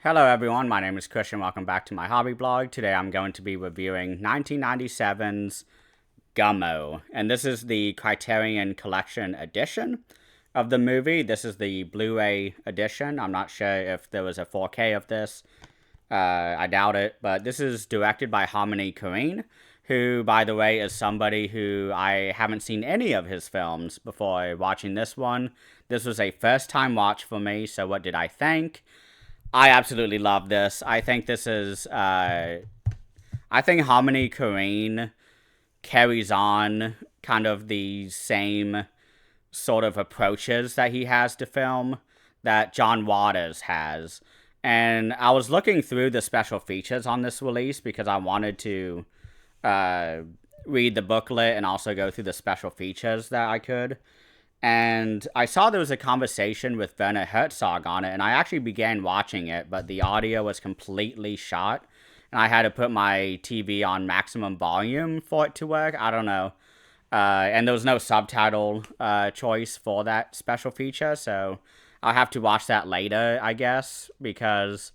Hello everyone, my name is Christian. Welcome back to my hobby blog. Today I'm going to be reviewing 1997's Gummo, and this is the Criterion Collection edition of the movie. This is the Blu-ray edition. I'm not sure if there was a 4K of this. I doubt it, but this is directed by Korine, who, by the way, is somebody who I haven't seen any of his films before watching this one. This was a first-time watch for me, so what did I think? I absolutely love this. I think this is, I think Harmony Korine carries on kind of the same sort of approaches that he has to film that John Waters has. And I was looking through the special features on this release because I wanted to uh, read the booklet and also go through the special features that I could. And I saw there was a conversation with Werner Herzog on it, and I actually began watching it, but the audio was completely shot, and I had to put my TV on maximum volume for it to work. I don't know. And there was no subtitle choice for that special feature, so I'll have to watch that later, I guess, because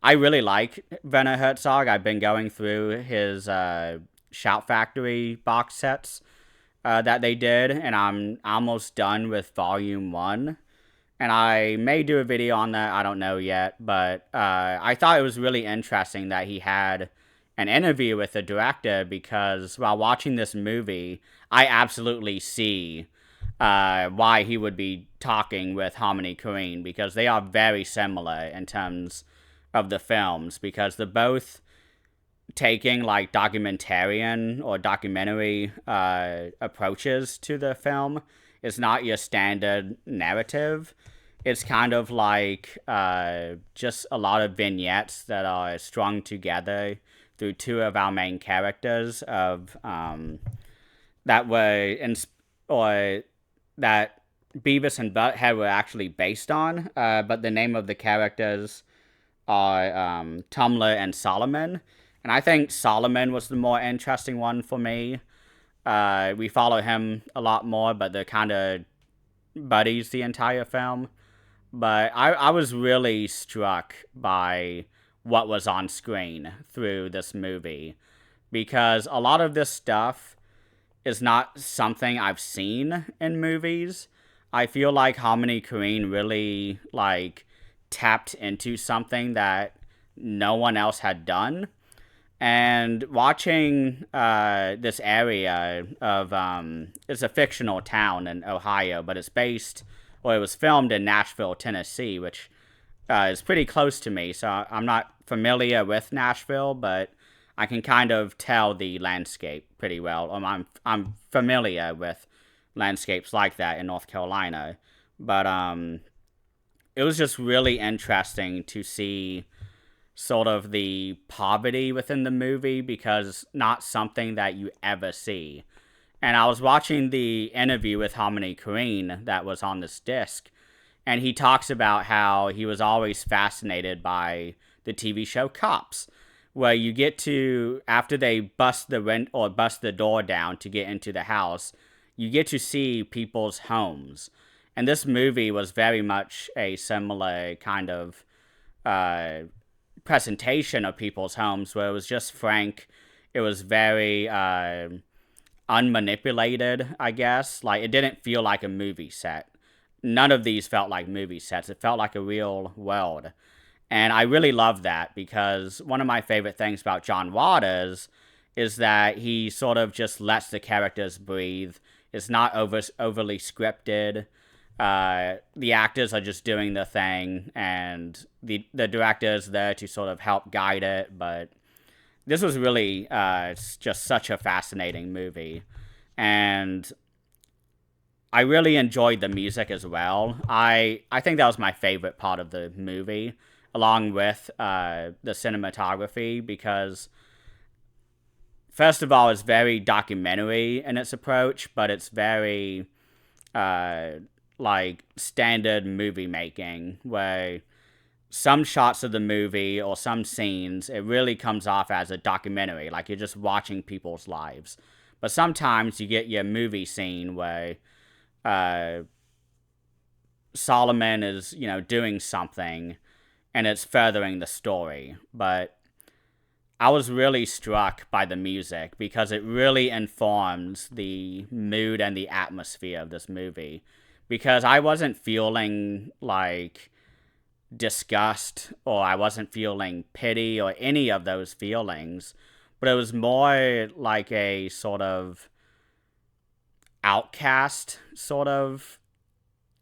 I really like Werner Herzog. I've been going through his Shout Factory box sets that they did, and I'm almost done with volume 1. And I may do a video on that, I don't know yet, but I thought it was really interesting that he had an interview with the director because while watching this movie, I absolutely see why he would be talking with Harmony Korine because they are very similar in terms of the films because they're both taking like documentarian or documentary approaches to the film. It's not your standard narrative. It's kind of like just a lot of vignettes that are strung together through two of our main characters of that were or that Beavis and Butthead were actually based on. But the name of the characters are Tumblr and Solomon. And I think Solomon was the more interesting one for me. We follow him a lot more, but they're kind of buddies the entire film. But I was really struck by what was on screen through this movie because a lot of this stuff is not something I've seen in movies. I feel like Harmony Korine really like tapped into something that no one else had done. And watching this area of it's a fictional town in Ohio, but it's based, or it was filmed in Nashville, Tennessee, which is pretty close to me. So I'm not familiar with Nashville, but I can kind of tell the landscape pretty well. I'm familiar with landscapes like that in North Carolina, but it was just really interesting to see sort of the poverty within the movie because not something that you ever see. And I was watching the interview with Harmony Korine that was on this disc, and he talks about how he was always fascinated by the TV show Cops, where you get to, after they bust the door down to get into the house, you get to see people's homes. And this movie was very much a similar kind of presentation of people's homes where it was just frank. It was very unmanipulated, I guess. Like, it didn't feel like a movie set. None of these felt like movie sets. It felt like a real world. And I really love that because one of my favorite things about John Waters is that he sort of just lets the characters breathe. It's not overly scripted. The actors are just doing the thing, and the director is there to sort of help guide it. But this was really just such a fascinating movie, and I really enjoyed the music as well. I think that was my favorite part of the movie, along with the cinematography, because first of all, it's very documentary in its approach, but it's very like standard movie making where some shots of the movie or some scenes it really comes off as a documentary, like you're just watching people's lives. But sometimes you get your movie scene where Solomon is doing something and it's furthering the story. But I was really struck by the music because it really informs the mood and the atmosphere of this movie. Because I wasn't feeling like disgust or I wasn't feeling pity or any of those feelings, but it was more like a sort of outcast sort of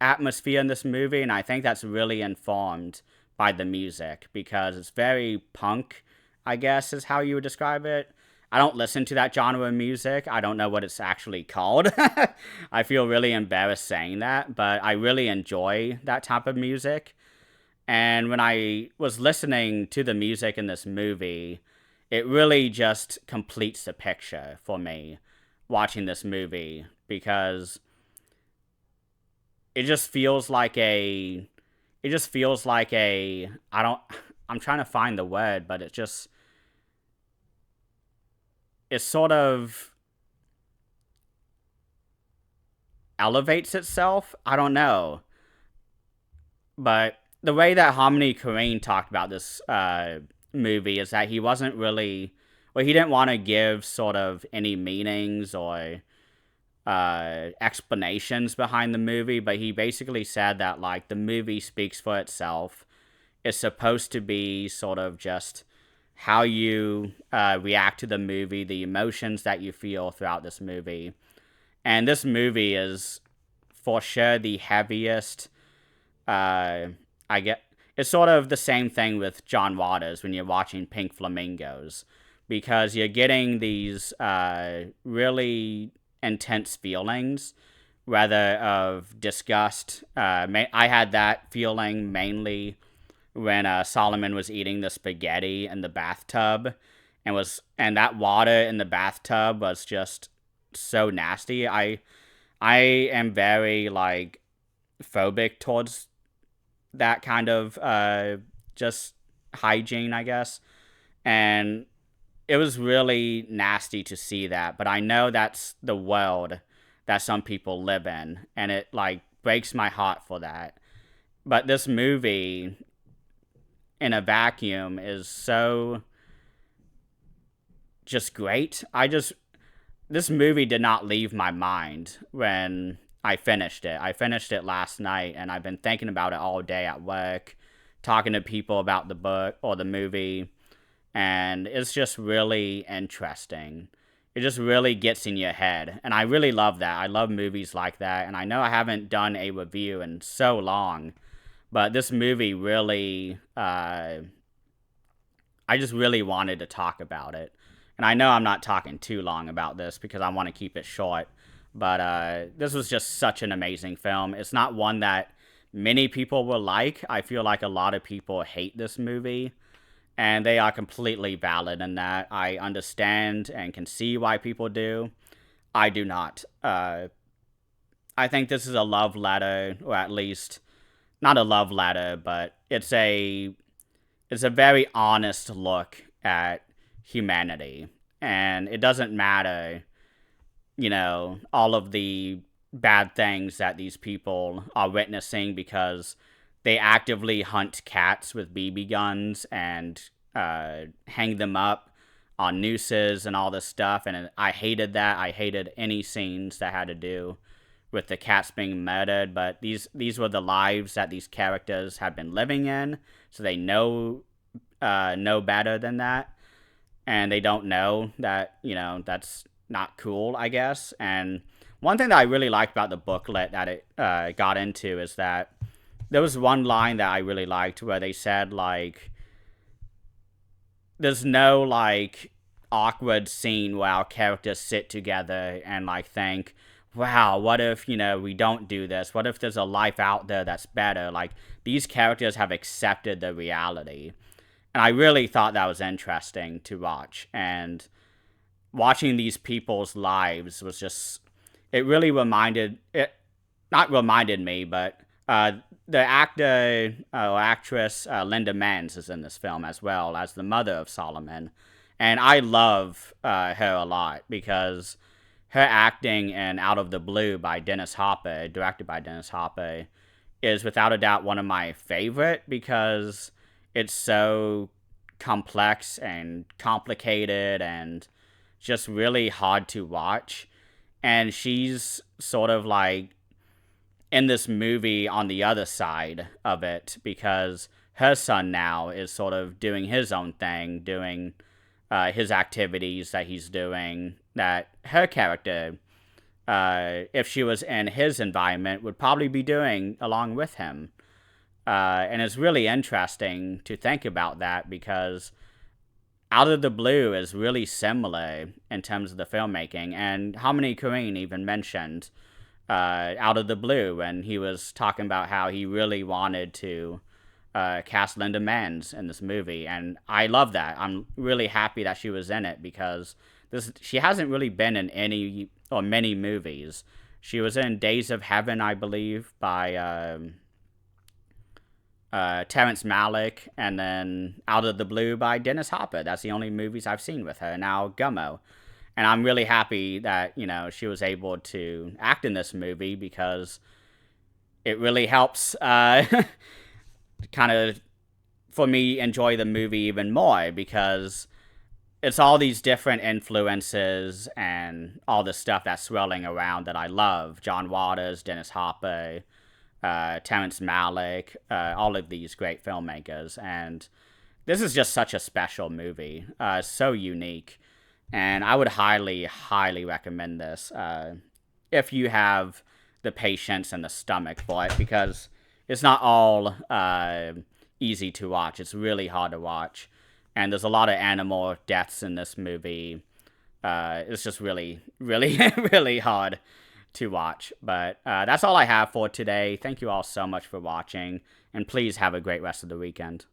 atmosphere in this movie, and I think that's really informed by the music because it's very punk, I guess is how you would describe it. I don't listen to that genre of music. I don't know what it's actually called. I feel really embarrassed saying that, but I really enjoy that type of music. And when I was listening to the music in this movie, it really just completes the picture for me watching this movie because it just feels like a I don't I'm trying to find the word, but it sort of elevates itself. I don't know. But the way that Harmony Korine talked about this movie is that he wasn't really, well, he didn't want to give sort of any meanings or explanations behind the movie, but he basically said that like the movie speaks for itself. It's supposed to be sort of just how you react to the movie, the emotions that you feel throughout this movie. And this movie is for sure the heaviest. I get it's sort of the same thing with John Waters when you're watching Pink Flamingos, because you're getting these really intense feelings, rather of disgust. I had that feeling mainly when Solomon was eating the spaghetti in the bathtub, and that water in the bathtub was just so nasty. I am very like phobic towards that kind of just hygiene, I guess. And it was really nasty to see that, but I know that's the world that some people live in, and it like breaks my heart for that. But this movie in a vacuum is so just great. This movie did not leave my mind when I finished it. I finished it last night, and I've been thinking about it all day at work, talking to people about the book or the movie, and it's just really interesting. It just really gets in your head, and I really love that. I love movies like that, and I know I haven't done a review in so long, but this movie really, I just really wanted to talk about it. And I know I'm not talking too long about this because I want to keep it short, but this was just such an amazing film. It's not one that many people will like. I feel like a lot of people hate this movie, and they are completely valid in that. I understand and can see why people do. I do not. I think this is a love letter, or at least not a love letter, but it's a very honest look at humanity. And it doesn't matter, all of the bad things that these people are witnessing because they actively hunt cats with BB guns and hang them up on nooses and all this stuff. And I hated that. I hated any scenes that had to do with the cats being murdered. But these were the lives that these characters have been living in, so they know better than that, and they don't know that that's not cool, I guess. And one thing that I really liked about the booklet that it got into is that there was one line that I really liked where they said like there's no like awkward scene where our characters sit together and like think, wow, what if we don't do this, what if there's a life out there that's better. Like these characters have accepted the reality, and I really thought that was interesting to watch. And watching these people's lives was just, it really not reminded me, but the actor or actress Linda Mans is in this film as well as the mother of Solomon. And I love her a lot because her acting in Out of the Blue by Dennis Hopper, directed by Dennis Hopper, is without a doubt one of my favorite because it's so complex and complicated and just really hard to watch. And she's sort of like in this movie on the other side of it because her son now is sort of doing his own thing, doing his activities that he's doing, that her character, if she was in his environment, would probably be doing along with him. And it's really interesting to think about that because Out of the Blue is really similar in terms of the filmmaking, and how many Korine even mentioned Out of the Blue, and he was talking about how he really wanted to cast Linda Manz in this movie, and I love that. I'm really happy that she was in it because she hasn't really been in any or many movies. She was in Days of Heaven, I believe, by Terrence Malick, and then Out of the Blue by Dennis Hopper. That's the only movies I've seen with her. Now Gummo. And I'm really happy that, she was able to act in this movie because it really helps kind of for me enjoy the movie even more because it's all these different influences and all the stuff that's swirling around that I love. John Waters, Dennis Hopper, Terrence Malick, all of these great filmmakers. And this is just such a special movie, so unique. And I would highly, highly recommend this if you have the patience and the stomach for it, because it's not all easy to watch. It's really hard to watch. And there's a lot of animal deaths in this movie. It's just really, really, really hard to watch. But that's all I have for today. Thank you all so much for watching. And please have a great rest of the weekend.